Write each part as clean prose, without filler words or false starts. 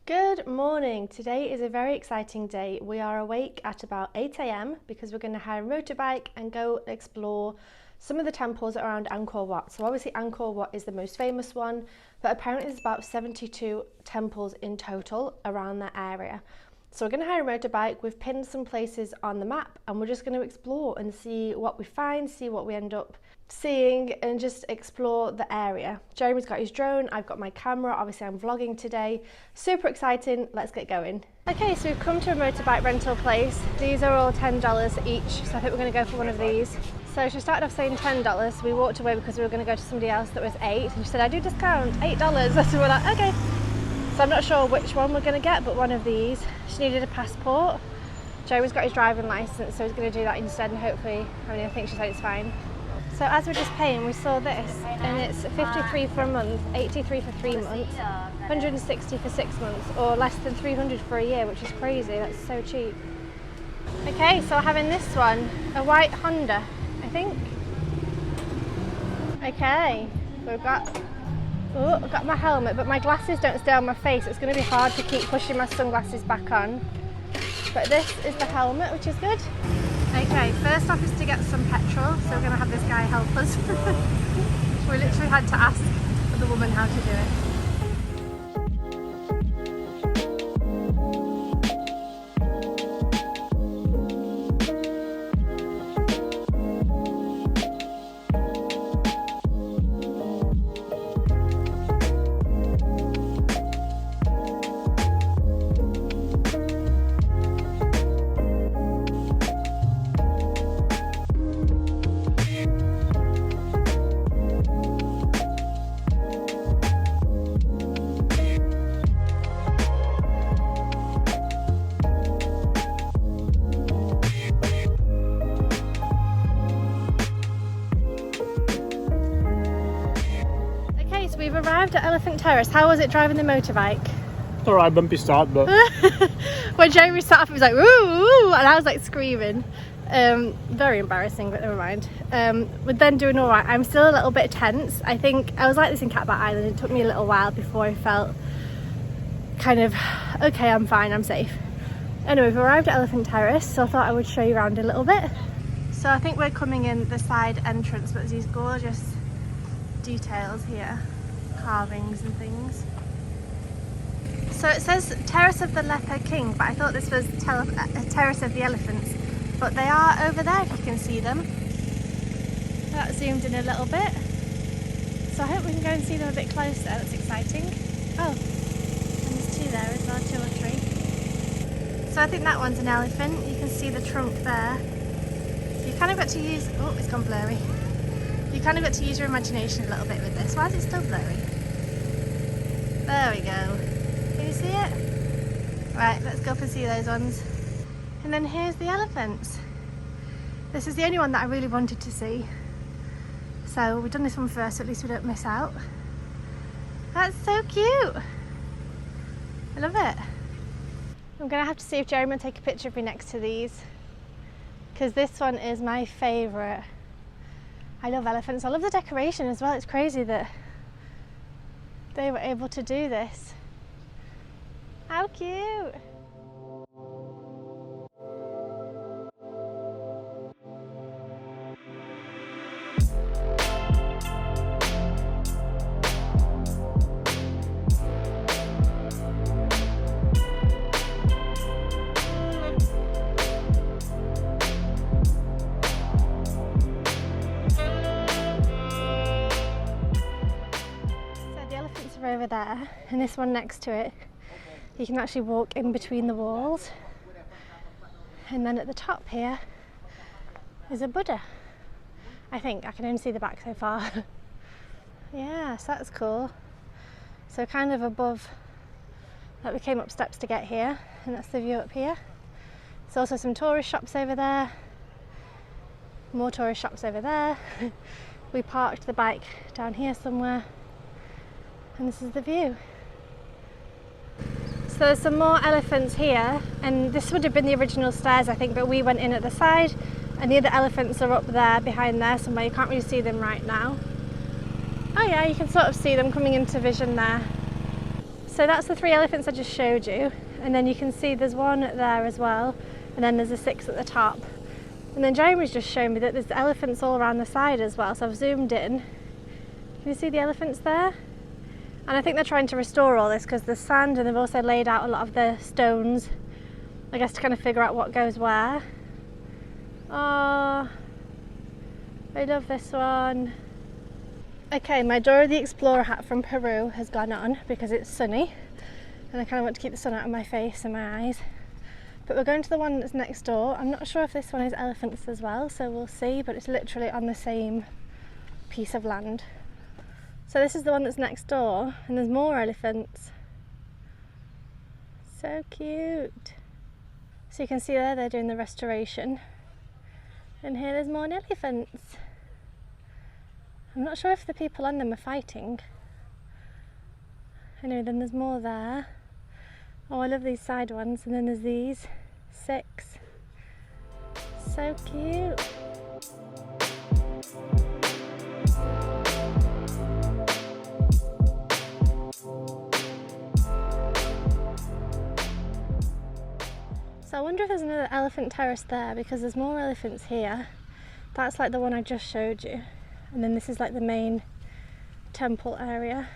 Good morning. Today is a very exciting day. We are awake at about 8 a.m. because we're going to hire a motorbike and go explore some of the temples around Angkor Wat. So obviously Angkor Wat is the most famous one, but apparently there's about 72 temples in total around that area. So we're going to hire a motorbike. We've pinned some places on the map and we're just going to explore and see what we find, see what we end up seeing, and just explore the area. Jeremy's got his drone, I've got my camera, obviously I'm vlogging today. Super exciting, let's get going. Okay, so we've come to a motorbike rental place. These are all $10 each, so I think we're going to go for one of these. So she started off saying $10, we walked away because we were going to go to somebody else that was $8, and she said, I do discount, $8. So we're like, okay. So I'm not sure which one we're going to get, but one of these. She needed a passport. Jeremy's got his driving licence, so he's going to do that instead, and hopefully, I think she said it's fine. So as we're just paying, we saw this, and it's 53 for a month, 83 for 3 months, 160 for 6 months, or less than 300 for a year, which is crazy. That's so cheap. Okay, so we're having this one, a white Honda, I think. Okay, so I've got my helmet, but my glasses don't stay on my face. It's going to be hard to keep pushing my sunglasses back on. But this is the helmet, which is good. Okay, first off is to get some petrol, so we're going to have this guy help us. We literally had to ask the woman how to do it. We've arrived at Elephant Terrace. How was it driving the motorbike? It's alright, bumpy start, but... When Jeremy sat up, he was like, woo, woo, and I was like screaming. Very embarrassing, but never mind. We're then doing alright. I'm still a little bit tense. I think I was like this in Cat Island. It took me a little while before I felt kind of, okay, I'm fine, I'm safe. Anyway, we've arrived at Elephant Terrace, so I thought I would show you around a little bit. So I think we're coming in the side entrance, but there's these gorgeous details here. Carvings and things. So it says Terrace of the Leper King, but I thought this was Terrace of the Elephants. But they are over there if you can see them. That zoomed in a little bit. So I hope we can go and see them a bit closer. That's exciting. Oh, and there's two there as well, 2 or 3. So I think that one's an elephant. You can see the trunk there. You kind of got to use, oh, it's gone blurry. You kind of got to use your imagination a little bit with this. Why is it still blurry? There we go. Can you see it? Right, let's go up and see those ones. And then here's the elephants. This is the only one that I really wanted to see. So we've done this one first, so at least we don't miss out. That's so cute. I love it. I'm gonna have to see if Jeremy will take a picture of me next to these, because this one is my favourite. I love elephants. I love the decoration as well. It's crazy that they were able to do this. How cute! Over there, and this one next to it, you can actually walk in between the walls, and then at the top here is a Buddha. I think I can only see the back so far. Yeah, so that's cool. So kind of above that, we came up steps to get here, and that's the view up here. There's also some tourist shops over there, more tourist shops over there. We parked the bike down here somewhere, and this is the view. So there's some more elephants here, and this would have been the original stairs, I think, but we went in at the side, and the other elephants are up there behind there somewhere. You can't really see them right now. Oh yeah, you can sort of see them coming into vision there. So that's the 3 elephants I just showed you, and then you can see there's one there as well, and then there's a 6 at the top. And then Jeremy's just shown me that there's elephants all around the side as well, so I've zoomed in. Can you see the elephants there? And I think they're trying to restore all this because there's sand, and they've also laid out a lot of the stones, I guess, to kind of figure out what goes where. Oh, I love this one. Okay, my Dora the Explorer hat from Peru has gone on because it's sunny and I kind of want to keep the sun out of my face and my eyes. But we're going to the one that's next door. I'm not sure if this one is elephants as well, so we'll see, but it's literally on the same piece of land. So this is the one that's next door, and there's more elephants. So cute. So you can see there they're doing the restoration. And here there's more elephants. I'm not sure if the people on them are fighting. Anyway, then there's more there. Oh, I love these side ones. And then there's these 6. So cute. So I wonder if there's another elephant terrace there, because there's more elephants here. That's like the one I just showed you. And then this is like the main temple area.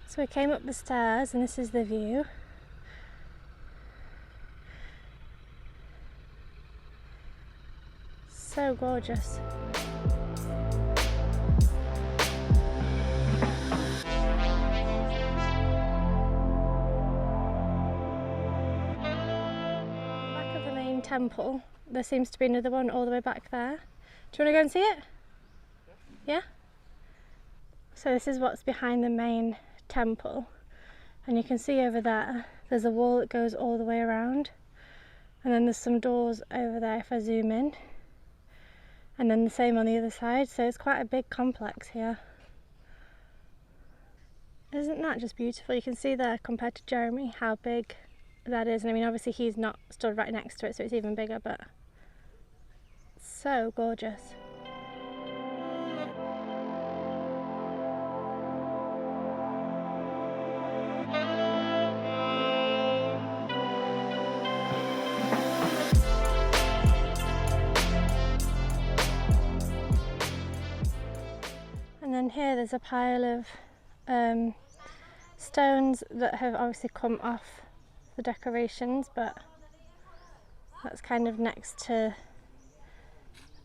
So we came up the stairs and this is the view. So gorgeous. Back of the main temple, there seems to be another one all the way back there. Do you want to go and see it? Yeah? So this is what's behind the main temple, and you can see over there there's a wall that goes all the way around, and then there's some doors over there if I zoom in, and then the same on the other side, so it's quite a big complex here. Isn't that just beautiful? You can see there compared to Jeremy how big that is, and I mean obviously he's not stood right next to it so it's even bigger, but so gorgeous. And then here there's a pile of stones that have obviously come off the decorations, but that's kind of next to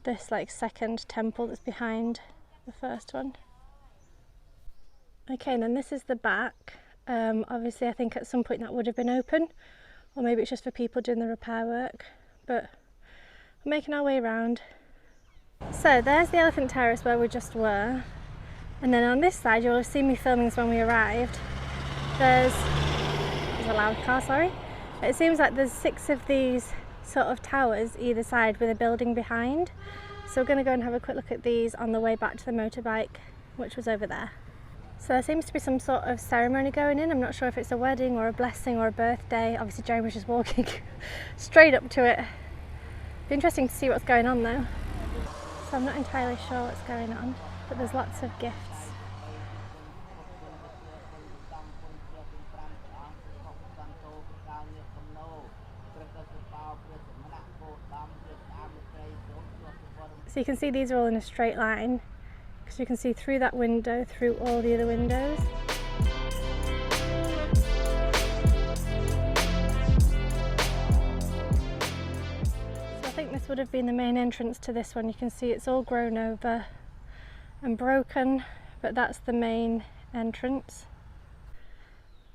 this like second temple that's behind the first one. Okay, and then this is the back. Obviously I think at some point that would have been open, or maybe it's just for people doing the repair work, but we're making our way around. So there's the elephant terrace where we just were, and then on this side you'll have seen me filming this when we arrived. There's a loud car, sorry. It seems like there's 6 of these sort of towers either side with a building behind. So we're going to go and have a quick look at these on the way back to the motorbike, which was over there. So there seems to be some sort of ceremony going in. I'm not sure if it's a wedding or a blessing or a birthday. Obviously Jeremy's just walking straight up to it. Be interesting to see what's going on though. So I'm not entirely sure what's going on, but there's lots of gifts. So you can see these are all in a straight line, because you can see through that window, through all the other windows. So I think this would have been the main entrance to this one. You can see it's all grown over and broken, but that's the main entrance.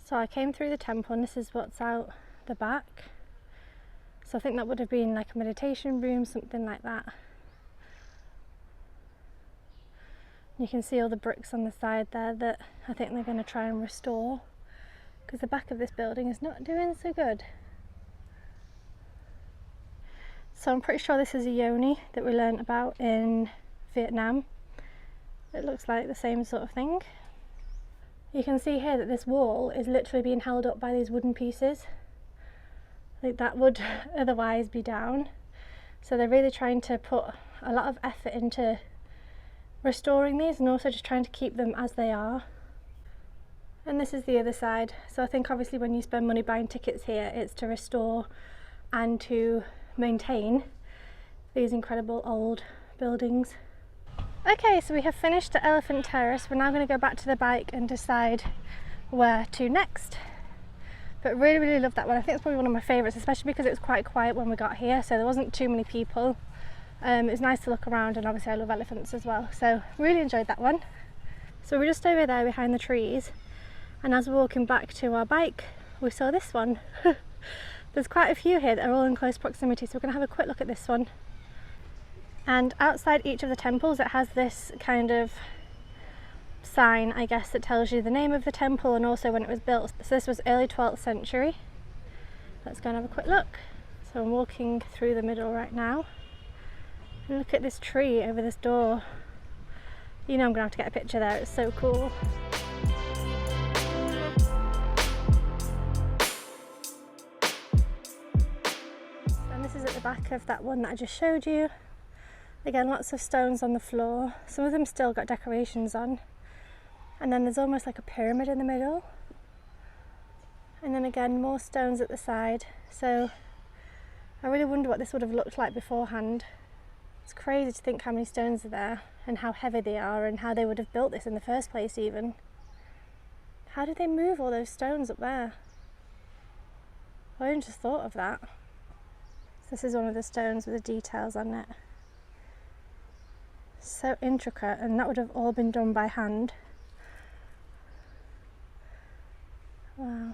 So I came through the temple and this is what's out the back. So I think that would have been like a meditation room, something like that. You can see all the bricks on the side there that I think they're going to try and restore, because the back of this building is not doing so good. So I'm pretty sure this is a yoni that we learnt about in Vietnam. It looks like the same sort of thing. You can see here that this wall is literally being held up by these wooden pieces. Like that would otherwise be down. So they're really trying to put a lot of effort into restoring these, and also just trying to keep them as they are. And this is the other side. So I think obviously when you spend money buying tickets here, it's to restore and to maintain these incredible old buildings. Okay, so we have finished the Elephant Terrace. We're now going to go back to the bike and decide where to next. But really love that one. I think it's probably one of my favourites, especially because it was quite quiet when we got here, so there wasn't too many people. It was nice to look around, and obviously I love elephants as well, so really enjoyed that one. So we're just over there behind the trees, and as we're walking back to our bike, we saw this one. There's quite a few here that are all in close proximity, so we're going to have a quick look at this one. And outside each of the temples, it has this kind of sign, I guess, that tells you the name of the temple and also when it was built. So this was early 12th century. Let's go and have a quick look. So I'm walking through the middle right now. And look at this tree over this door. You know I'm going to have to get a picture there, it's so cool. And this is at the back of that one that I just showed you. Again, lots of stones on the floor. Some of them still got decorations on. And then there's almost like a pyramid in the middle. And then again, more stones at the side. So I really wonder what this would have looked like beforehand. It's crazy to think how many stones are there and how heavy they are and how they would have built this in the first place even. How did they move all those stones up there? I hadn't just thought of that. So this is one of the stones with the details on it. So intricate, and that would have all been done by hand. Wow.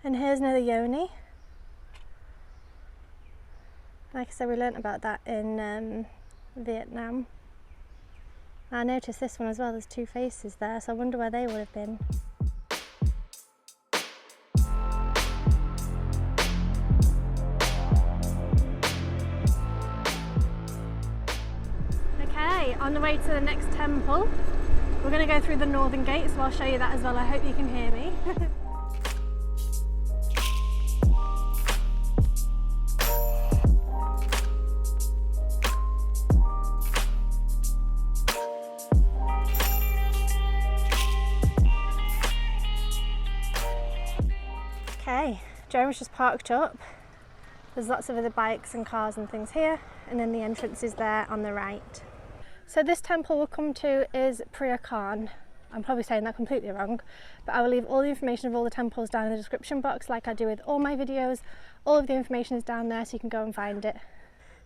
And here's another yoni. Like I said, we learnt about that in Vietnam. I noticed this one as well, there's two faces there, so I wonder where they would have been. Okay, on the way to the next temple. We're going to go through the northern gate, so I'll show you that as well. I hope you can hear me. Okay, Jeremy's just parked up. There's lots of other bikes and cars and things here, and then the entrance is there on the right. So this temple we'll come to is Preah. I'm probably saying that completely wrong, but I will leave all the information of all the temples down in the description box like I do with all my videos. All of the information is down there so you can go and find it.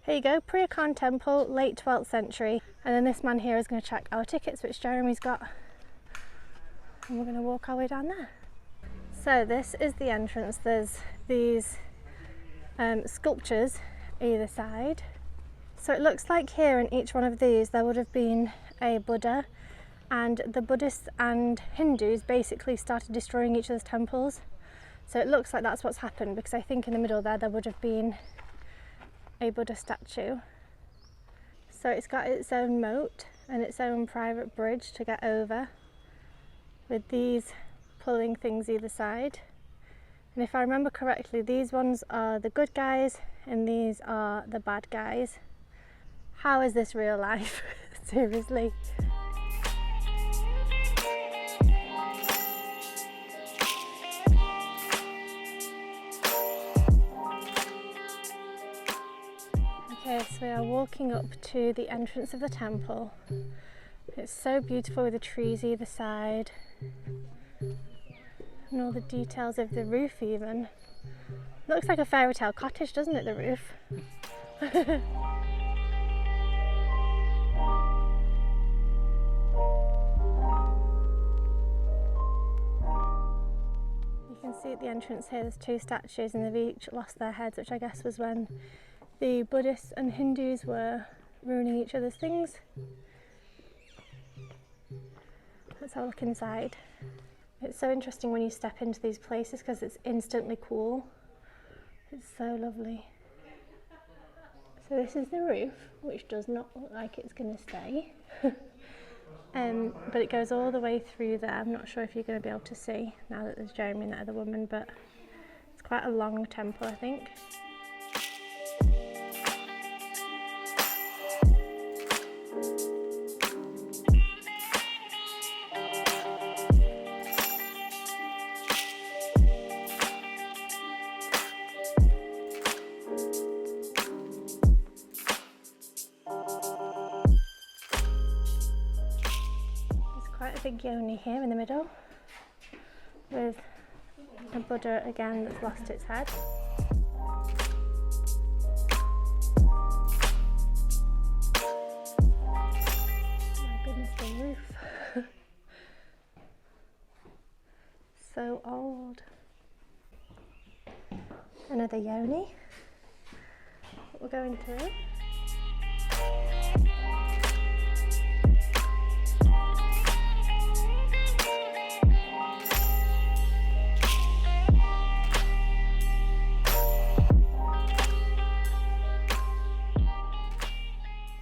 Here you go, Preah Temple, late 12th century. And then this man here is going to check our tickets, which Jeremy's got. And we're going to walk our way down there. So this is the entrance. There's these sculptures either side. So it looks like here in each one of these there would have been a Buddha, and the Buddhists and Hindus basically started destroying each other's temples. So it looks like that's what's happened, because I think in the middle there would have been a Buddha statue. So it's got its own moat and its own private bridge to get over, with these pulling things either side. And if I remember correctly, these ones are the good guys and these are the bad guys. How is this real life? Seriously. Okay, so we are walking up to the entrance of the temple. It's so beautiful with the trees either side. And all the details of the roof even. Looks like a fairy tale cottage, doesn't it, the roof? You can see at the entrance here there's two statues and they've each lost their heads, which I guess was when the Buddhists and Hindus were ruining each other's things. Let's have a look inside. It's so interesting when you step into these places because it's instantly cool. It's so lovely. So this is the roof, which does not look like it's going to stay. But it goes all the way through there. I'm not sure if you're going to be able to see now that there's Jeremy and that other woman, but it's quite a long temple, I think. big yoni here in the middle with a Buddha again that's lost its head. My goodness, the roof. So old. Another yoni that we're going through.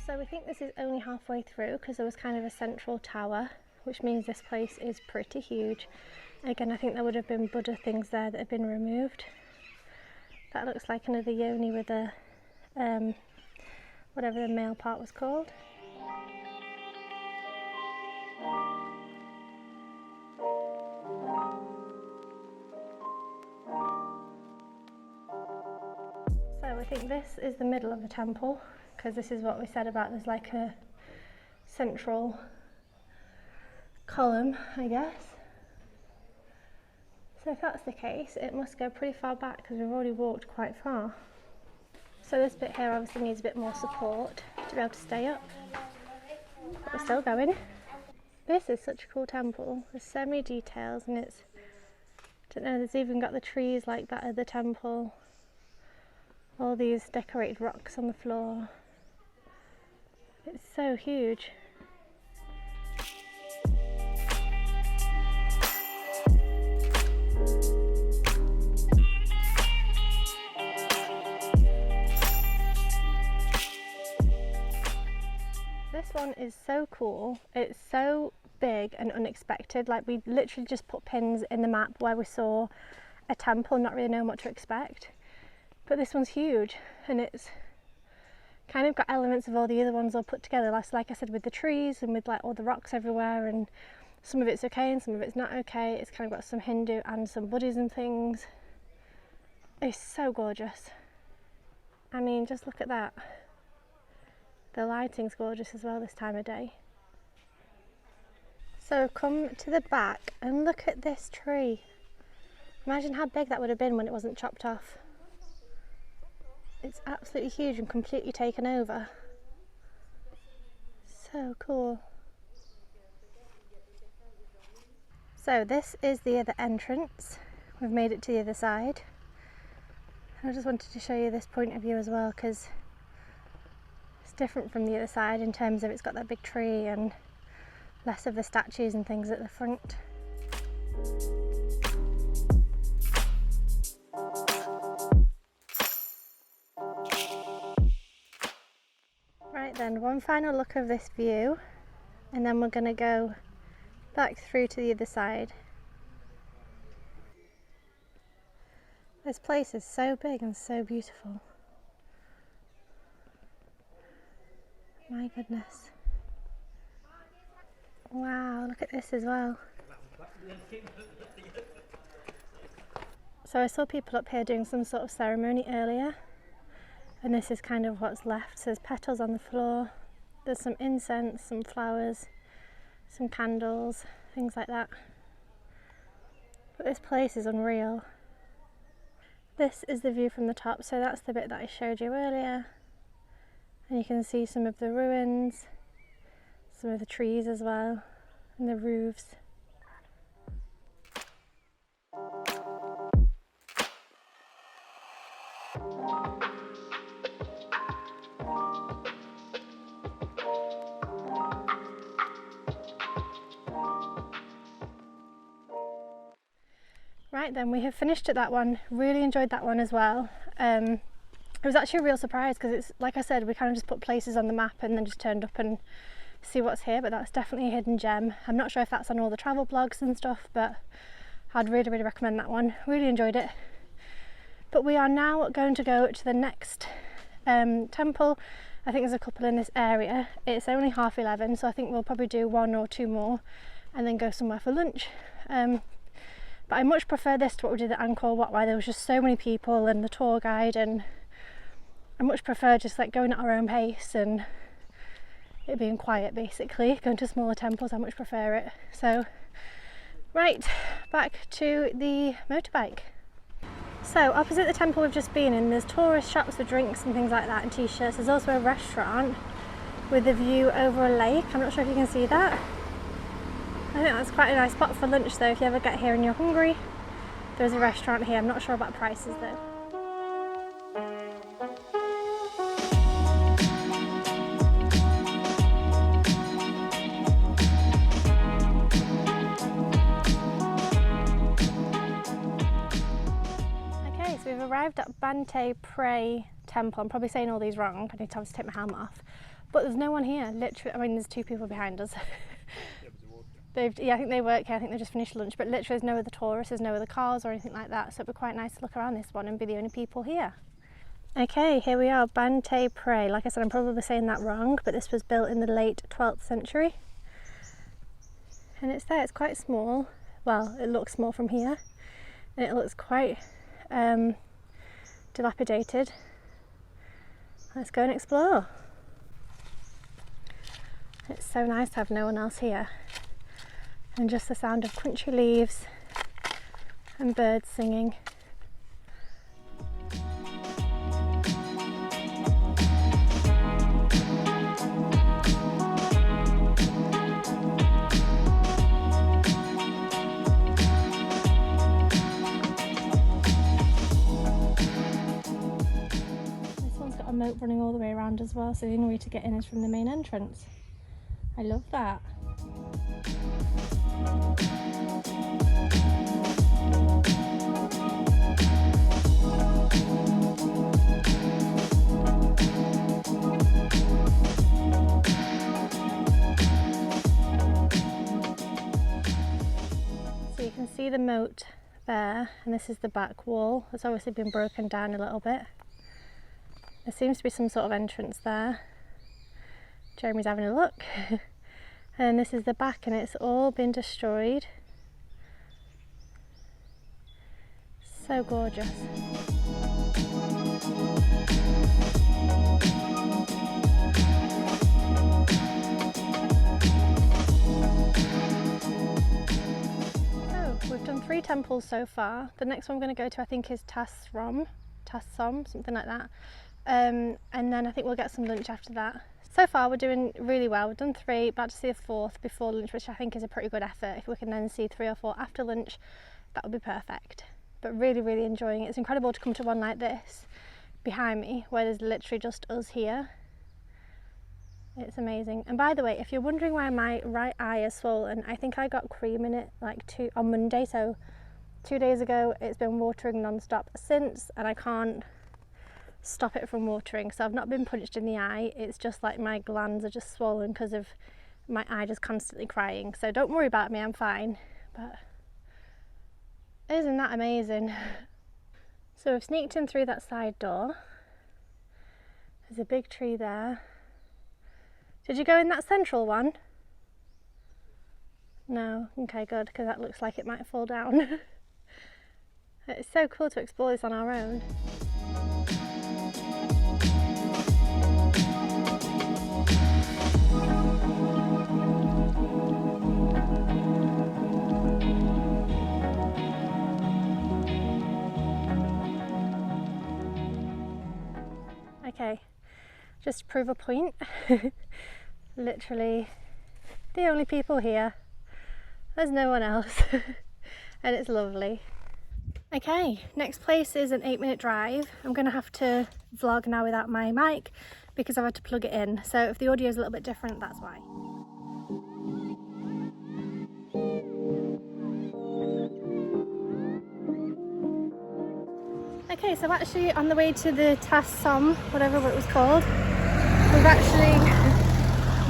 So we think this is only halfway through because there was kind of a central tower, which means this place is pretty huge. Again, I think there would have been Buddha things there that have been removed. That looks like another yoni with a whatever the male part was called. So I think this is the middle of the temple, because this is what we said about there's like a central column, I guess. So if that's the case, it must go pretty far back because we've already walked quite far. So this bit here obviously needs a bit more support to be able to stay up, but we're still going. This is such a cool temple. There's so many details, and it's, I don't know, there's even got the trees like that at the temple. All these decorated rocks on the floor. It's so huge. This one is so cool. It's so big and unexpected. Like, we literally just put pins in the map where we saw a temple, not really knowing what to expect. But this one's huge, and it's kind of got elements of all the other ones all put together. Like I said, with the trees and with like all the rocks everywhere, and some of it's okay and some of it's not okay. It's kind of got some Hindu and some Buddhism things. It's so gorgeous. I mean, just look at that. The lighting's gorgeous as well this time of day. So come to the back and look at this tree. Imagine how big that would have been when it wasn't chopped off. It's absolutely huge and completely taken over. So cool. So this is the other entrance. We've made it to the other side. I just wanted to show you this point of view as well, because it's different from the other side in terms of it's got that big tree and less of the statues and things at the front. Right then, one final look of this view, and then we're going to go back through to the other side. This place is so big and so beautiful. My goodness. Wow, look at this as well. So I saw people up here doing some sort of ceremony earlier, and this is kind of what's left. So there's petals on the floor, there's some incense, some flowers, some candles, things like that. But this place is unreal. This is the view from the top, so that's the bit that I showed you earlier. And you can see some of the ruins, some of the trees as well, and the roofs. Right then, we have finished at that one. Really enjoyed that one as well. It was actually a real surprise because it's, like I said, we kind of just put places on the map and then just turned up and see what's here, but that's definitely a hidden gem. I'm not sure if that's on all the travel blogs and stuff, but I'd really recommend that one. Really enjoyed it. But we are now going to go to the next temple. I think there's a couple in this area. It's only 11:30, so I think we'll probably do one or two more and then go somewhere for lunch. But I much prefer this to what we did at Angkor Wat, where there was just so many people and the tour guide, and I much prefer just like going at our own pace, and it being quiet basically. Going to smaller temples, I much prefer it. So, right, back to the motorbike. So opposite the temple we've just been in, there's tourist shops for drinks and things like that and t-shirts. There's also a restaurant with a view over a lake. I'm not sure if you can see that. I think that's quite a nice spot for lunch though, if you ever get here and you're hungry. There's a restaurant here. I'm not sure about prices though. So we've arrived at Banteay Prei Temple. I'm probably saying all these wrong. I need to obviously take my helmet off. But there's no one here. Literally, I mean, there's two people behind us. I think they work here. I think they just finished lunch. But literally, there's no other tourists. There's no other cars or anything like that. So it'd be quite nice to look around this one and be the only people here. Okay, here we are, Banteay Prei. Like I said, I'm probably saying that wrong, but this was built in the late 12th century. And it's there. It's quite small. Well, it looks small from here. And it looks quite dilapidated. Let's go and explore. It's so nice to have no one else here and just the sound of crunchy leaves and birds singing. Moat running all the way around as well, so the only way to get in is from the main entrance. I love that. So you can see the moat there, and this is the back wall. It's obviously been broken down a little bit. There seems to be some sort of entrance there. Jeremy's having a look. And this is the back, and it's all been destroyed. So gorgeous. So we've done 3 temples so far. The next one I'm going to go to, I think, is Som, something like that. And then I think we'll get some lunch after that. So far we're doing really well. We've done 3, about to see a 4th before lunch, which I think is a pretty good effort. If we can then see 3 or 4 after lunch, that would be perfect. But really, really enjoying it. It's incredible to come to one like this behind me, where there's literally just us here. It's amazing. And by the way, if you're wondering why my right eye is swollen, I think I got cream in it on Monday, so 2 days ago. It's been watering non-stop since, and I can't stop it from watering. So I've not been punched in the eye. It's just like my glands are just swollen because of my eye just constantly crying. So don't worry about me, I'm fine. But isn't that amazing? So we've sneaked in through that side door. There's a big tree there. Did you go in that central one? No? Okay, good, because that looks like it might fall down. It's so cool to explore this on our own. Okay, just to prove a point, literally the only people here, there's no one else, and it's lovely. Okay, next place is an 8-minute drive. I'm going to have to vlog now without my mic because I've had to plug it in, so if the audio is a little bit different, that's why. Okay, so actually on the way to the Som, whatever it was called, we've actually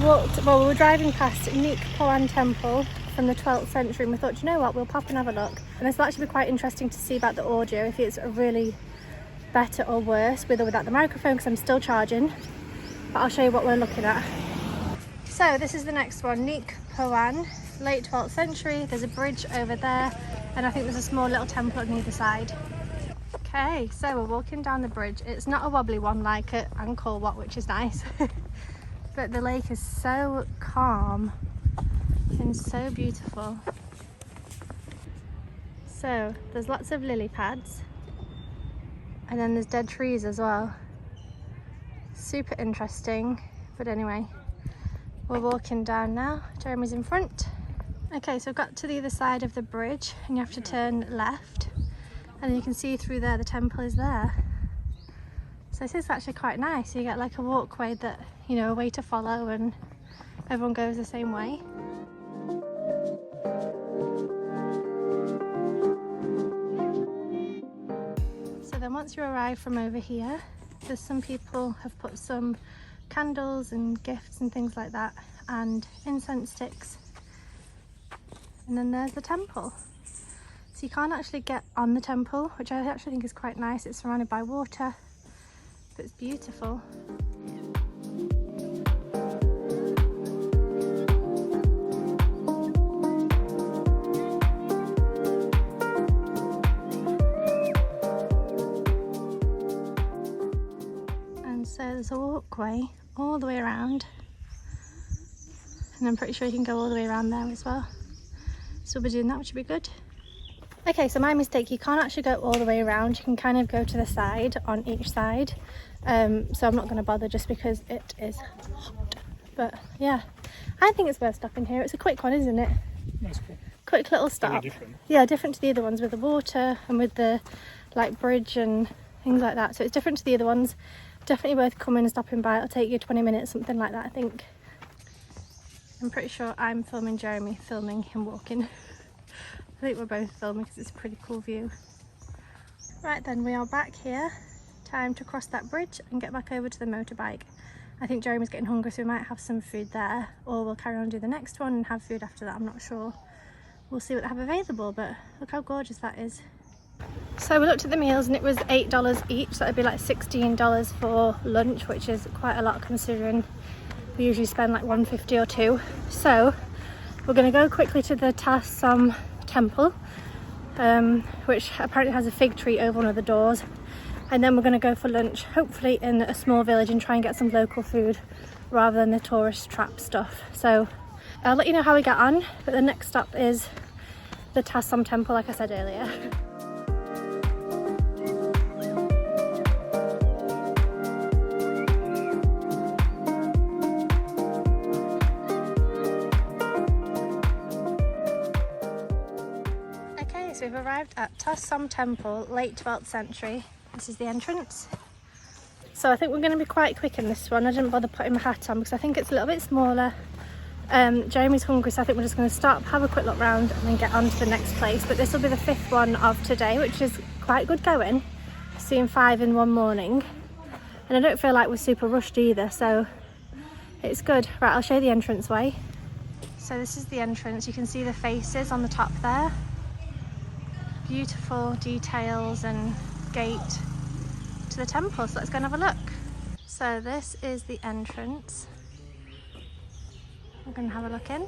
walked, well, we were driving past Neak Poan Temple from the 12th century, and we thought, you know what, we'll pop and have a look. And this will actually be quite interesting to see about the audio, if it's really better or worse with or without the microphone, because I'm still charging. But I'll show you what we're looking at. So this is the next one, Neak Poan, late 12th century. There's a bridge over there, and I think there's a small little temple on either side. Okay, so we're walking down the bridge. It's not a wobbly one like at Angkor Wat, which is nice. But But the lake is so calm and so beautiful. So there's lots of lily pads, and then there's dead trees as well. Super interesting. But anyway, we're walking down now. Jeremy's in front. Okay, so we've got to the other side of the bridge and you have to turn left, and you can see through there the temple is there. So this is actually quite nice. You get like a walkway that, you know, a way to follow, and everyone goes the same way. So then once you arrive from over here, there's some people have put some candles and gifts and things like that, and incense sticks. And then there's the temple. So you can't actually get on the temple, which I actually think is quite nice. It's surrounded by water. It's beautiful. And so there's a walkway all the way around, and I'm pretty sure you can go all the way around there as well. So we'll be doing that, which would be good. Okay, so my mistake, you can't actually go all the way around. You can kind of go to the side on each side. So I'm not going to bother just because it is hot. But yeah, I think it's worth stopping here. It's a quick one, isn't it? That's cool. Quick little stop. Very different. Yeah, different to the other ones with the water and with the like bridge and things like that. So it's different to the other ones. Definitely worth coming and stopping by. It'll take you 20 minutes, something like that, I think. I'm pretty sure I'm filming Jeremy, filming him walking. I think we're both filming because it's a pretty cool view. Right then, we are back here. Time to cross that bridge and get back over to the motorbike. I think Jeremy's getting hungry, so we might have some food there, or we'll carry on and do the next one and have food after that. I'm not sure. We'll see what they have available, but look how gorgeous that is. So we looked at the meals and it was $8 each, so that'd be like $16 for lunch, which is quite a lot considering we usually spend like $1.50 or $2. So we're going to go quickly to the Som Temple, which apparently has a fig tree over one of the doors, and then we're going to go for lunch, hopefully in a small village, and try and get some local food rather than the tourist trap stuff. So I'll let you know how we get on, but the next stop is the Som Temple, like I said earlier. So we've arrived at Som Temple, late 12th century. This is the entrance. So I think we're going to be quite quick in this one. I didn't bother putting my hat on because I think it's a little bit smaller. Jeremy's hungry, so I think we're just going to stop, have a quick look round and then get on to the next place. But this will be the 5th one of today, which is quite good going. Seeing 5 in one morning. And I don't feel like we're super rushed either, so it's good. Right, I'll show you the entrance way. So this is the entrance. You can see the faces on the top there. Beautiful details and gate to the temple, so let's go and have a look. So this is the entrance. We're going to have a look in.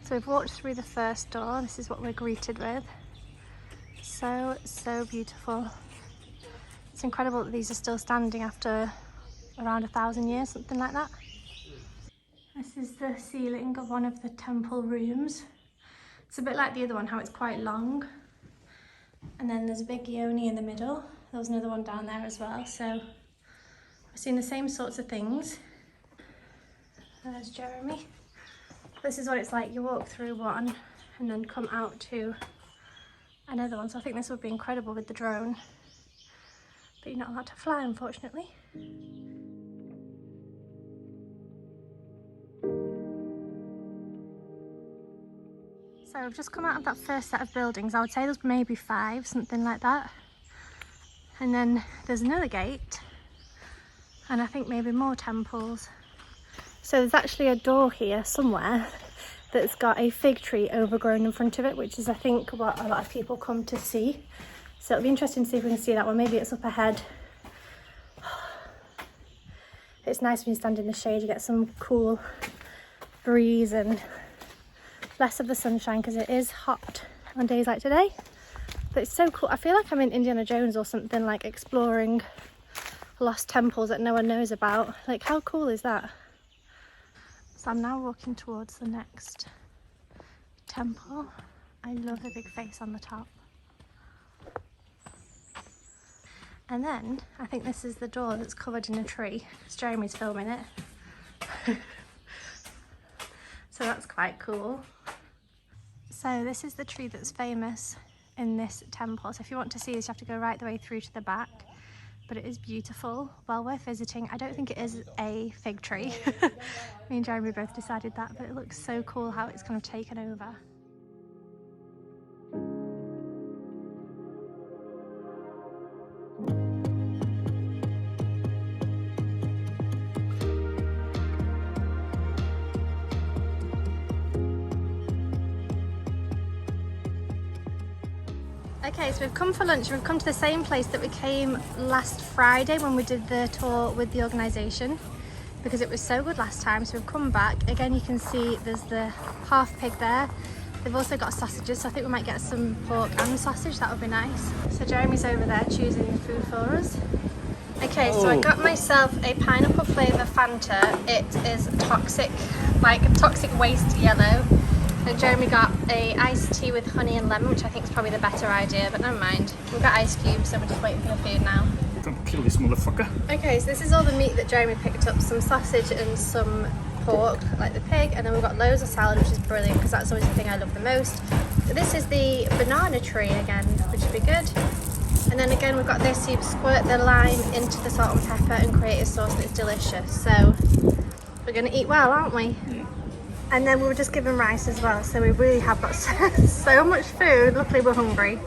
So we've walked through the first door. This is what we're greeted with. So beautiful. It's incredible that these are still standing after around 1,000 years, something like that. This is the ceiling of one of the temple rooms. It's a bit like the other one, how it's quite long. And then there's a big yoni in the middle. There was another one down there as well. So we're seeing the same sorts of things. There's Jeremy. This is what it's like. You walk through one and then come out to another one. So I think this would be incredible with the drone. But you're not allowed to fly, unfortunately. So we've just come out of that first set of buildings. I would say there's maybe 5, something like that. And then there's another gate, and I think maybe more temples. So there's actually a door here somewhere that's got a fig tree overgrown in front of it, which is I think what a lot of people come to see. So it'll be interesting to see if we can see that one. Maybe it's up ahead. It's nice when you stand in the shade, you get some cool breeze and less of the sunshine because it is hot on days like today. But it's so cool. I feel like I'm in Indiana Jones or something, like exploring lost temples that no one knows about. Like, how cool is that? So I'm now walking towards the next temple. I love the big face on the top. And then I think this is the door that's covered in a tree. Jeremy's filming it. So that's quite cool. So this is the tree that's famous in this temple. So if you want to see this, you have to go right the way through to the back. But it is beautiful. While we're visiting, I don't think it is a fig tree. Me and Jeremy both decided that, but it looks so cool how it's kind of taken over. Okay, so we've come for lunch. We've come to the same place that we came last Friday when we did the tour with the organisation, because it was so good last time. So we've come back. Again, you can see there's the half pig there. They've also got sausages, so I think we might get some pork and sausage. That would be nice. So Jeremy's over there choosing the food for us. Okay, so I got myself a pineapple flavour Fanta. It is toxic, like a toxic waste yellow. And Jeremy got a iced tea with honey and lemon, which I think is probably the better idea, but never mind. We've got ice cubes, so we're just waiting for the food now. Don't kill this motherfucker. Okay, so this is all the meat that Jeremy picked up. Some sausage and some pork, like the pig, and then we've got loads of salad, which is brilliant, because that's always the thing I love the most. This is the banana tree again, which would be good. And then again, we've got this, you squirt the lime into the salt and pepper and create a sauce that's delicious. So we're going to eat well, aren't we? Yeah. And then we were just given rice as well, so we really have got so much food. Luckily we're hungry.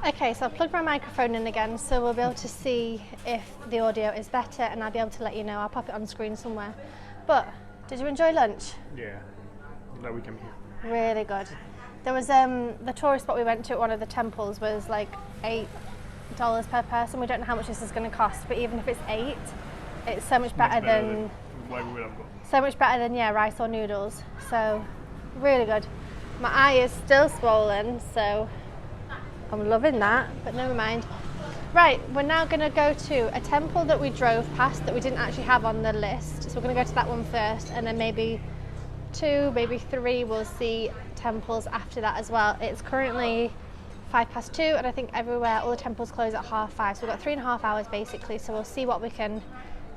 Okay, so I've plugged my microphone in again, so we'll be able to see if the audio is better, and I'll be able to let you know. I'll pop it on screen somewhere. But did you enjoy lunch? Yeah, glad we came here. Really good. There was the tourist spot we went to at one of the temples was like $8 per person. We don't know how much this is going to cost, but even if it's $8, it's so much better than why we would have gone. So much better than, yeah, rice or noodles. So really good. My eye is still swollen, so I'm loving that, but never mind. Right, we're now going to go to a temple that we drove past that we didn't actually have on the list. So we're going to go to that one first, and then maybe 2, maybe 3 we'll see temples after that as well. It's currently 2:05, and I think everywhere, all the temples close at 5:30. So we've got 3.5 hours basically, so we'll see what we can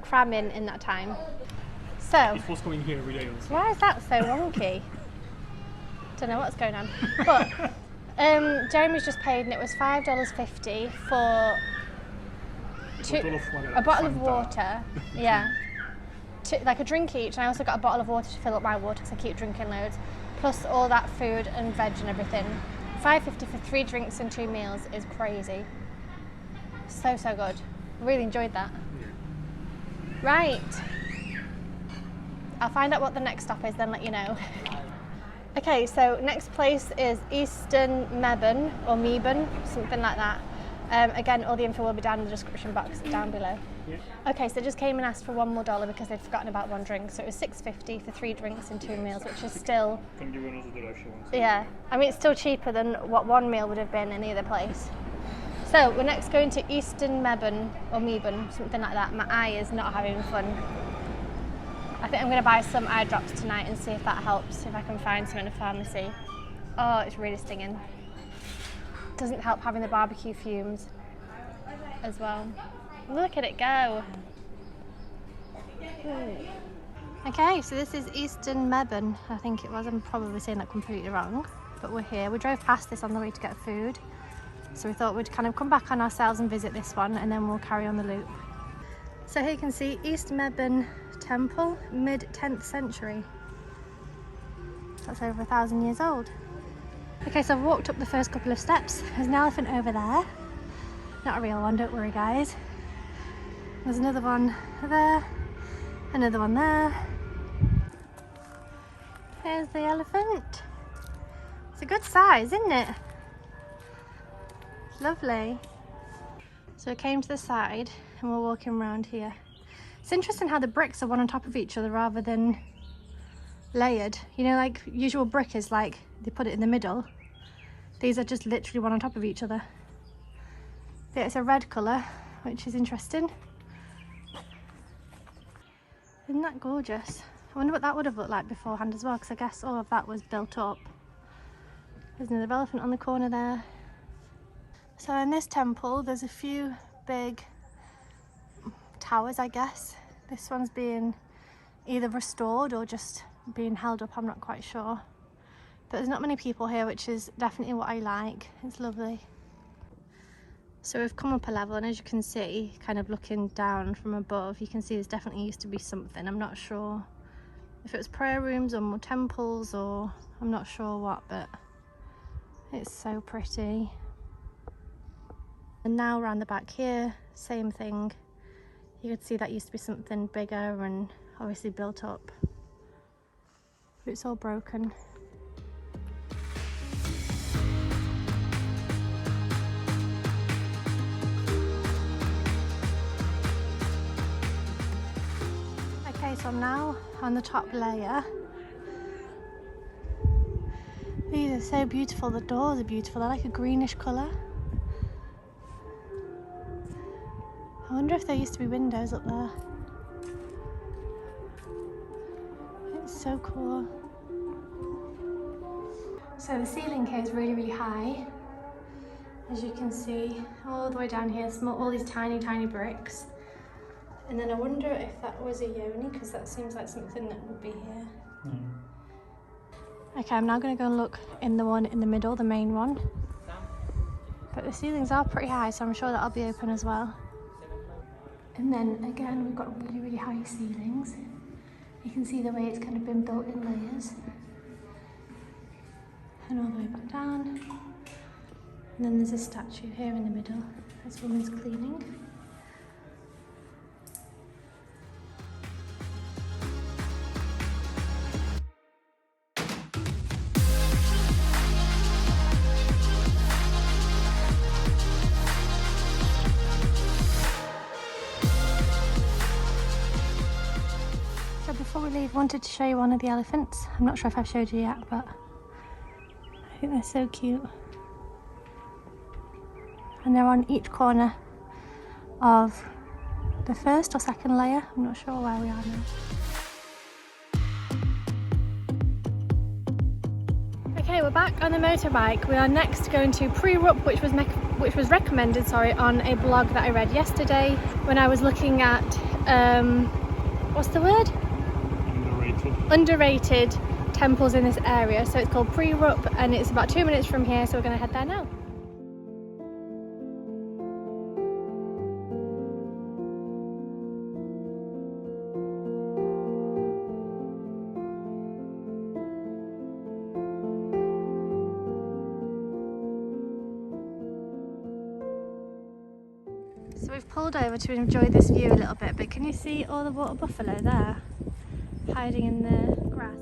cram in that time. So, you're supposed to go in here every day. Why is that so wonky? Don't know what's going on. But Jeremy's just paid, and it was $5.50 for a bottle of water. Yeah, like a drink each. And I also got a bottle of water to fill up my water because I keep drinking loads. Plus all that food and veg and everything. $5.50 for 3 drinks and 2 meals is crazy. So good. Really enjoyed that. Yeah. Right. I'll find out what the next stop is, then let you know. Okay, so next place is Eastern Mebon, or Mebon, something like that. Again, all the info will be down in the description box down below. Yeah. Okay, so just came and asked for $1 more because they'd forgotten about 1 drink. So it was $6.50 for 3 drinks and 2 meals, which is still... Can give another direction. Yeah, I mean, it's still cheaper than what 1 meal would have been in the other place. So we're next going to Eastern Mebon, or Mebon, something like that. My eye is not having fun. I think I'm going to buy some eye drops tonight and see if that helps, if I can find some in a pharmacy. Oh, it's really stinging. Doesn't help having the barbecue fumes as well. Look at it go. Okay, so this is Eastern Mebon, I think it was. I'm probably saying that completely wrong, but we're here. We drove past this on the way to get food, so we thought we'd kind of come back on ourselves and visit this one, and then we'll carry on the loop. So here you can see East Mebon Temple, mid-10th century. That's over 1,000 years old. Okay, so I've walked up the first couple of steps. There's an elephant over there. Not a real one, don't worry guys. There's another one there, another one there. There's the elephant. It's a good size, isn't it? Lovely. So we came to the side and we're walking around here. It's interesting how the bricks are one on top of each other rather than layered. You know, like usual brick is like they put it in the middle. These are just literally one on top of each other. Yeah, it's a red colour, which is interesting. Isn't that gorgeous? I wonder what that would have looked like beforehand as well, because I guess all of that was built up. There's another elephant on the corner there. So in this temple, there's a few big towers, I guess. This one's being either restored or just being held up, I'm not quite sure. But there's not many people here, which is definitely what I like. It's lovely. So we've come up a level, and as you can see, kind of looking down from above, you can see there's definitely used to be something. I'm not sure if it was prayer rooms or more temples, or I'm not sure what, but it's so pretty. And now around the back here, same thing. You could see that used to be something bigger and obviously built up, but it's all broken. Okay, so I'm now on the top layer. These are so beautiful. The doors are beautiful. They're like a greenish colour. I wonder if there used to be windows up there. It's so cool. So the ceiling here is really, really high. As you can see, all the way down here, all these tiny, tiny bricks. And then I wonder if that was a yoni, because that seems like something that would be here. Okay, I'm now going to go and look in the one in the middle, the main one. But the ceilings are pretty high, so I'm sure that'll be open as well. And then again, we've got really, really high ceilings. You can see the way it's kind of been built in layers. And all the way back down. And then there's a statue here in the middle. This woman's cleaning. So before we leave, I wanted to show you one of the elephants. I'm not sure if I've showed you yet, but I think they're so cute. And they're on each corner of the first or second layer. I'm not sure where we are now. Okay, we're back on the motorbike. We are next going to Preah, which was recommended, on a blog that I read yesterday when I was looking at what's the word? Underrated temples in this area. So it's called Preah, and it's about 2 minutes from here, so we're going to head there now. So we've pulled over to enjoy this view a little bit, but can you see all the water buffalo there hiding in the grass?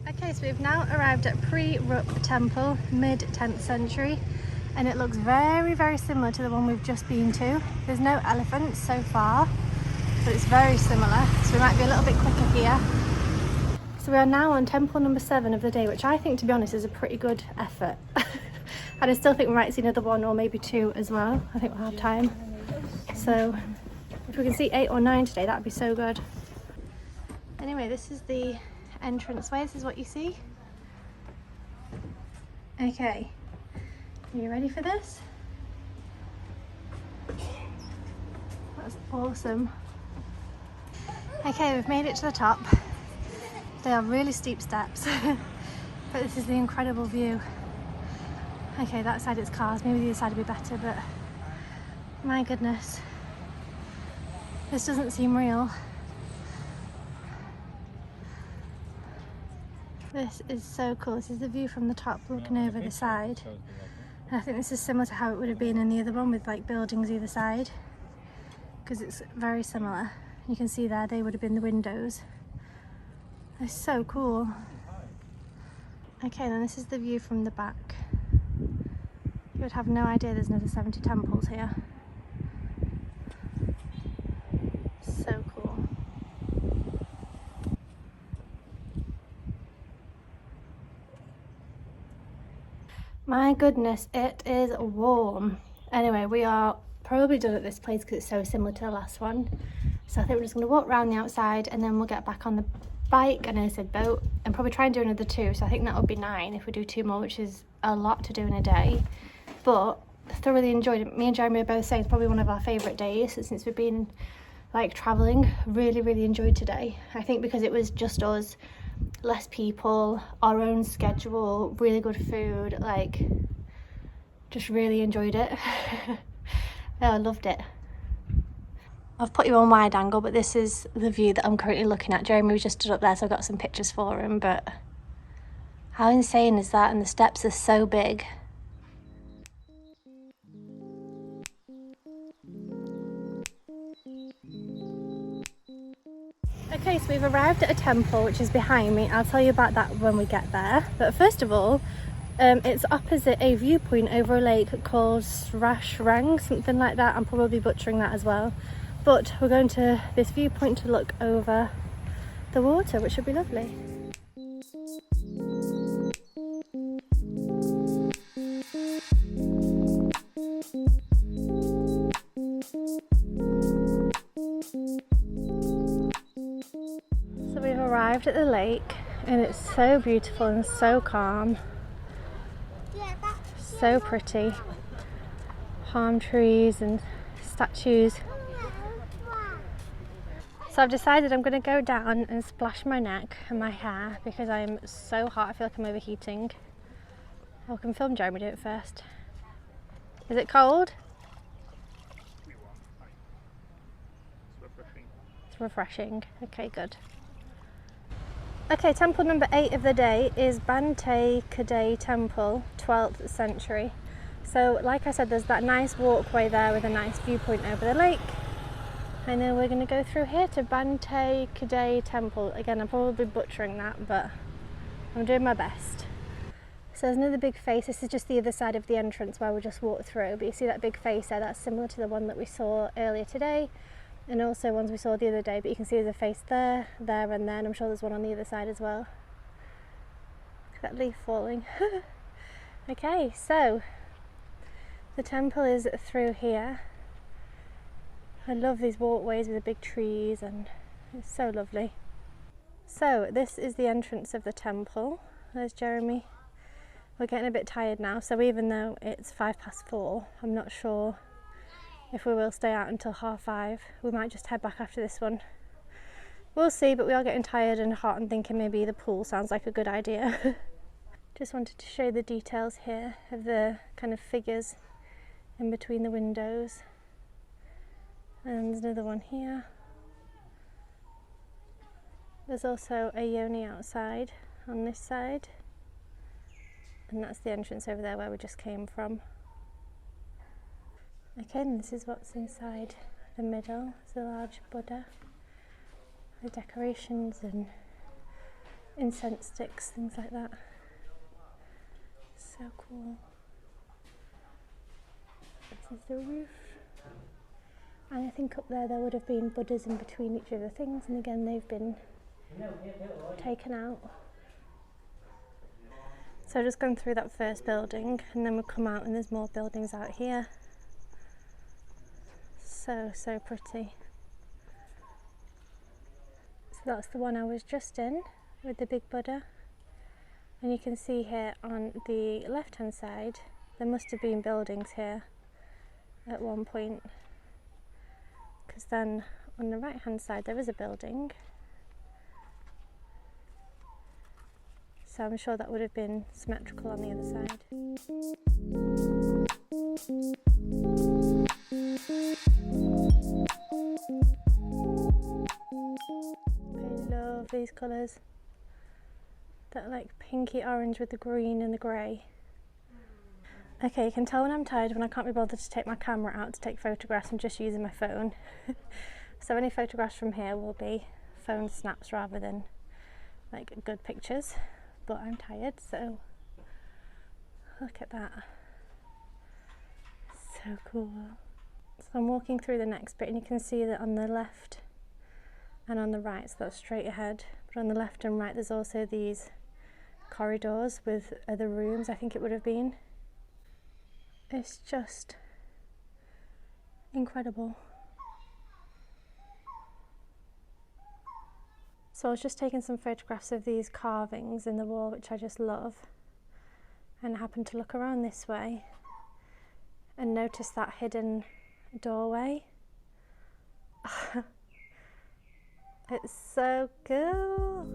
Okay, so we've now arrived at Rup Temple, mid-10th century, and it looks very, very similar to the one we've just been to. There's no elephants so far, but it's very similar, so we might be a little bit quicker here. So we are now on temple number 7 of the day, which I think, to be honest, is a pretty good effort. And I still think we might see another one or maybe 2 as well. I think we'll have time. So if we can see 8 or 9 today, that'd be so good. Anyway, this is the entranceway. This is what you see. Okay, are you ready for this? That's awesome. Okay, we've made it to the top. They are really steep steps, but this is the incredible view. Okay, that side it's cars, maybe the other side would be better, but my goodness, this doesn't seem real. This is so cool. This is the view from the top looking over the side. And I think this is similar to how it would have been in the other one with like buildings either side, because it's very similar. You can see there, they would have been the windows. They're so cool. Okay, then this is the view from the back. You would have no idea there's another 70 temples here. So cool. My goodness, it is warm. Anyway, we are probably done at this place because it's so similar to the last one. So I think we're just going to walk around the outside and then we'll get back on the bike, and I said boat, and probably try and do another 2. So I think that would be 9 if we do 2 more, which is a lot to do in a day. But thoroughly enjoyed it. Me and Jeremy are both saying it's probably one of our favourite days since we've been like travelling. Really enjoyed today. I think because it was just us, less people, our own schedule, really good food, like just really enjoyed it. I loved it. I've put you on wide angle, but this is the view that I'm currently looking at. Jeremy was just stood up there, so I've got some pictures for him, but how insane is that? And the steps are so big. Okay, so we've arrived at a temple which is behind me. I'll tell you about that when we get there. But first of all, it's opposite a viewpoint over a lake called Srang, something like that. I'm probably butchering that as well. But we're going to this viewpoint to look over the water, which should be lovely. So we've arrived at the lake and it's so beautiful and so calm. So pretty. Palm trees and statues. So I've decided I'm going to go down and splash my neck and my hair because I'm so hot. I feel like I'm overheating. I can film Jeremy do it first. Is it cold? It's refreshing. Okay, good. Okay, temple number 8 of the day is Banteay Kdei Temple, 12th century. So like I said, there's that nice walkway there with a nice viewpoint over the lake. And then we're going to go through here to Banteay Kdei Temple. Again, I'm probably butchering that, but I'm doing my best. So there's another big face. This is just the other side of the entrance where we just walked through. But you see that big face there? That's similar to the one that we saw earlier today. And also ones we saw the other day. But you can see there's a face there, there and there. And I'm sure there's one on the other side as well. Look at that leaf falling. Okay, so the temple is through here. I love these walkways with the big trees and it's so lovely. So this is the entrance of the temple. There's Jeremy. We're getting a bit tired now, so even though it's 4:05, I'm not sure if we will stay out until 5:30. We might just head back after this one. We'll see, but we are getting tired and hot and thinking maybe the pool sounds like a good idea. Just wanted to show the details here of the kind of figures in between the windows. And there's another one here. There's also a yoni outside on this side. And that's the entrance over there where we just came from. Okay, and this is what's inside the middle. It's a large Buddha with decorations and incense sticks, things like that. So cool. This is the roof. And I think up there would have been Buddhas in between each of the things, and again they've been taken out. So just going through that first building, and then we'll come out and there's more buildings out here. So pretty. So that's the one I was just in with the big Buddha. And you can see here on the left hand side, there must have been buildings here at one point. Because then on the right hand side there is a building. So I'm sure that would have been symmetrical on the other side. I love these colours. That like pinky orange with the green and the grey. Okay, you can tell when I'm tired when I can't be bothered to take my camera out to take photographs. I'm just using my phone. So any photographs from here will be phone snaps rather than like good pictures. But I'm tired, so look at that. So cool. So I'm walking through the next bit and you can see that on the left and on the right, so that's straight ahead, but on the left and right there's also these corridors with other rooms, I think it would have been. It's just incredible. So I was just taking some photographs of these carvings in the wall, which I just love, and I happened to look around this way and notice that hidden doorway. It's so cool.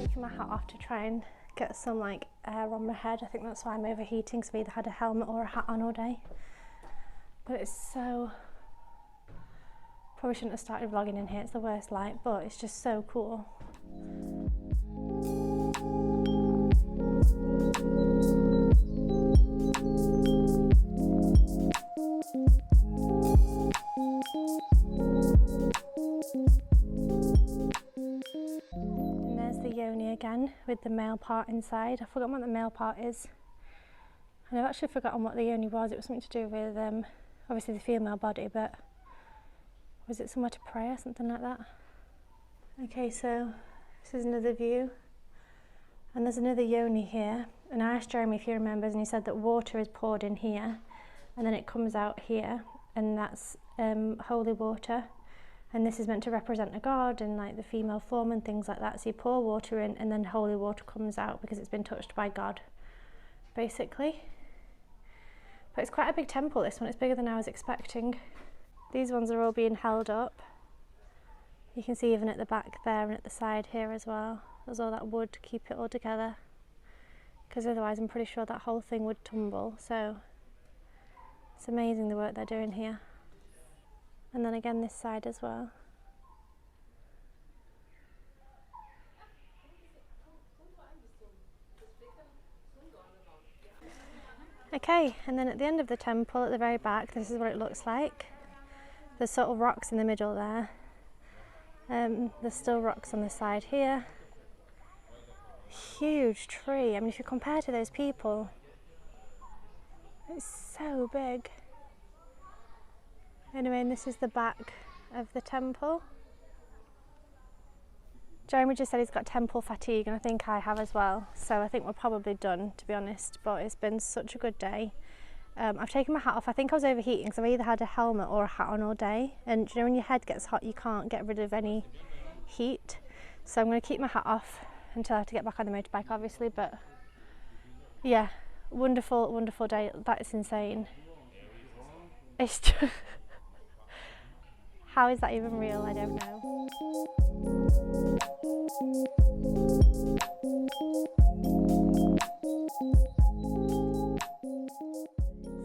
Taking my hat off to try and get some like air on my head. I think that's why I'm overheating, so I either had a helmet or a hat on all day. But it's so... Probably shouldn't have started vlogging in here, it's the worst light, but it's just so cool. And there's the yoni again with the male part inside. I've forgotten what the male part is. And I've actually forgotten what the yoni was. It was something to do with obviously the female body, but was it somewhere to pray or something like that? Okay, so this is another view. And there's another yoni here. And I asked Jeremy if he remembers, and he said that water is poured in here and then it comes out here, and that's holy water. And this is meant to represent a god and like the female form and things like that. So you pour water in and then holy water comes out because it's been touched by God, basically. But it's quite a big temple, this one. It's bigger than I was expecting. These ones are all being held up. You can see even at the back there and at the side here as well. There's all that wood to keep it all together, because otherwise I'm pretty sure that whole thing would tumble. So it's amazing the work they're doing here. And then again this side as well. Okay, and then at the end of the temple at the very back, this is what it looks like. There's sort of rocks in the middle there. There's still rocks on the side here. Huge tree. I mean, if you compare to those people, it's so big. Anyway, and this is the back of the temple. Jeremy just said he's got temple fatigue, and I think I have as well. So I think we're probably done, to be honest, but it's been such a good day. I've taken my hat off. I think I was overheating because I've either had a helmet or a hat on all day, and you know when your head gets hot you can't get rid of any heat, so I'm going to keep my hat off until I have to get back on the motorbike, obviously. But yeah, wonderful, wonderful day. That is insane. It's just how is that even real? I don't know.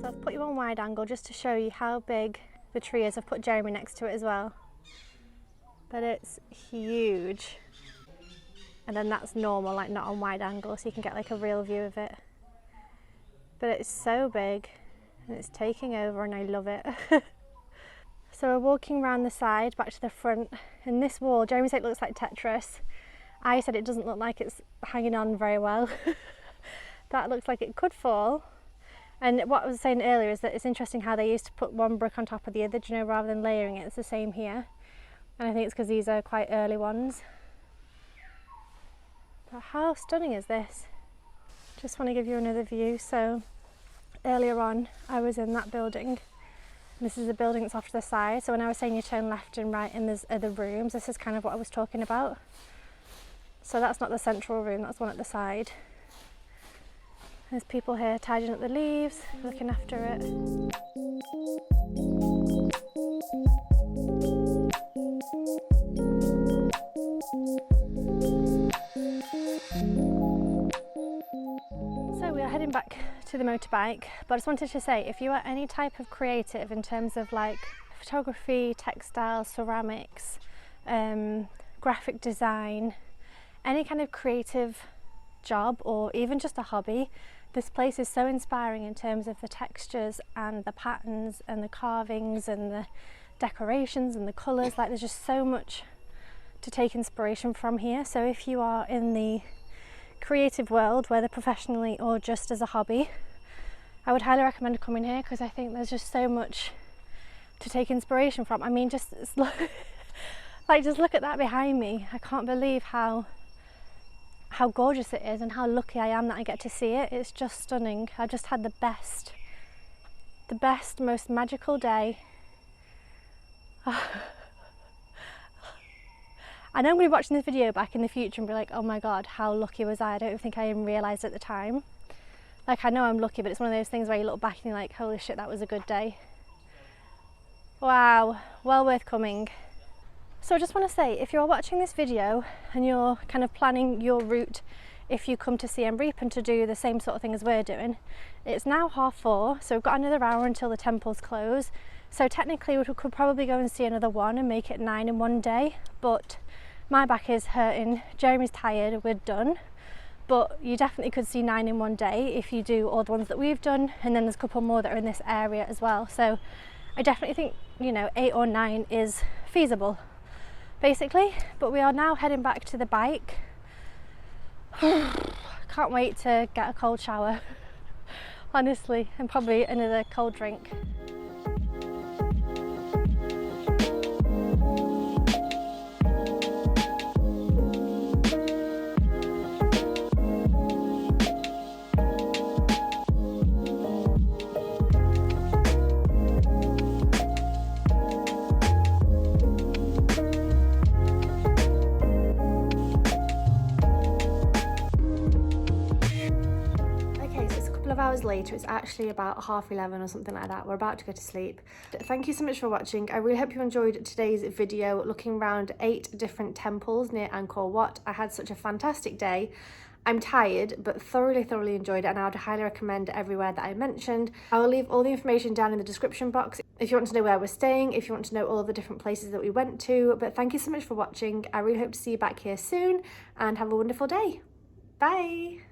So I've put you on wide angle just to show you how big the tree is. I've put Jeremy next to it as well. But it's huge. And then that's normal, like not on wide angle, so you can get like a real view of it. But it's so big. and it's taking over and I love it. So we're walking around the side back to the front, and this wall, Jeremy said it looks like Tetris. I said it doesn't look like it's hanging on very well. That looks like it could fall. And what I was saying earlier is that it's interesting how they used to put one brick on top of the other, you know, rather than layering it. It's the same here, and I think it's because these are quite early ones. But how stunning is this? Just want to give you another view. So earlier on I was in that building. This is the building that's off to the side. So when I was saying you turn left and right and there's other rooms, this is kind of what I was talking about. So that's not the central room, that's one at the side. There's people here tidying up the leaves, looking after it. So we are heading back to the motorbike, but I just wanted to say, if you are any type of creative in terms of like photography, textiles, ceramics, graphic design, any kind of creative job or even just a hobby, this place is so inspiring in terms of the textures and the patterns and the carvings and the decorations and the colours. Like, there's just so much to take inspiration from here. So if you are in the creative world, whether professionally or just as a hobby, I would highly recommend coming here, because I think there's just so much to take inspiration from. I mean, just like, just look at that behind me. I can't believe how gorgeous it is and how lucky I am that I get to see it. It's just stunning. I've just had the best, most magical day. I know I'm going to be watching this video back in the future and be like, oh my god, how lucky was I? I don't think I even realised at the time. Like, I know I'm lucky, but it's one of those things where you look back and you're like, holy shit, that was a good day. Wow, well worth coming. So I just want to say, if you're watching this video and you're kind of planning your route, if you come to Siem Reap and to do the same sort of thing as we're doing, it's now 4:30, so we've got another hour until the temples close. So technically we could probably go and see another one and make it 9 in one day, but my back is hurting, Jeremy's tired, we're done. But you definitely could see 9 in one day if you do all the ones that we've done, and then there's a couple more that are in this area as well. So I definitely think, you know, 8 or 9 is feasible, basically. But we are now heading back to the bike. Can't wait to get a cold shower, honestly, and probably another cold drink. Hours later, it's actually about 11:30 or something like that. We're about to go to sleep. Thank you so much for watching. I really hope you enjoyed today's video looking around 8 different temples near Angkor Wat. I had such a fantastic day. I'm tired, but thoroughly enjoyed it, and I would highly recommend everywhere that I mentioned. I will leave all the information down in the description box if you want to know where we're staying, if you want to know all of the different places that we went to. But thank you so much for watching. I really hope to see you back here soon, and have a wonderful day. Bye.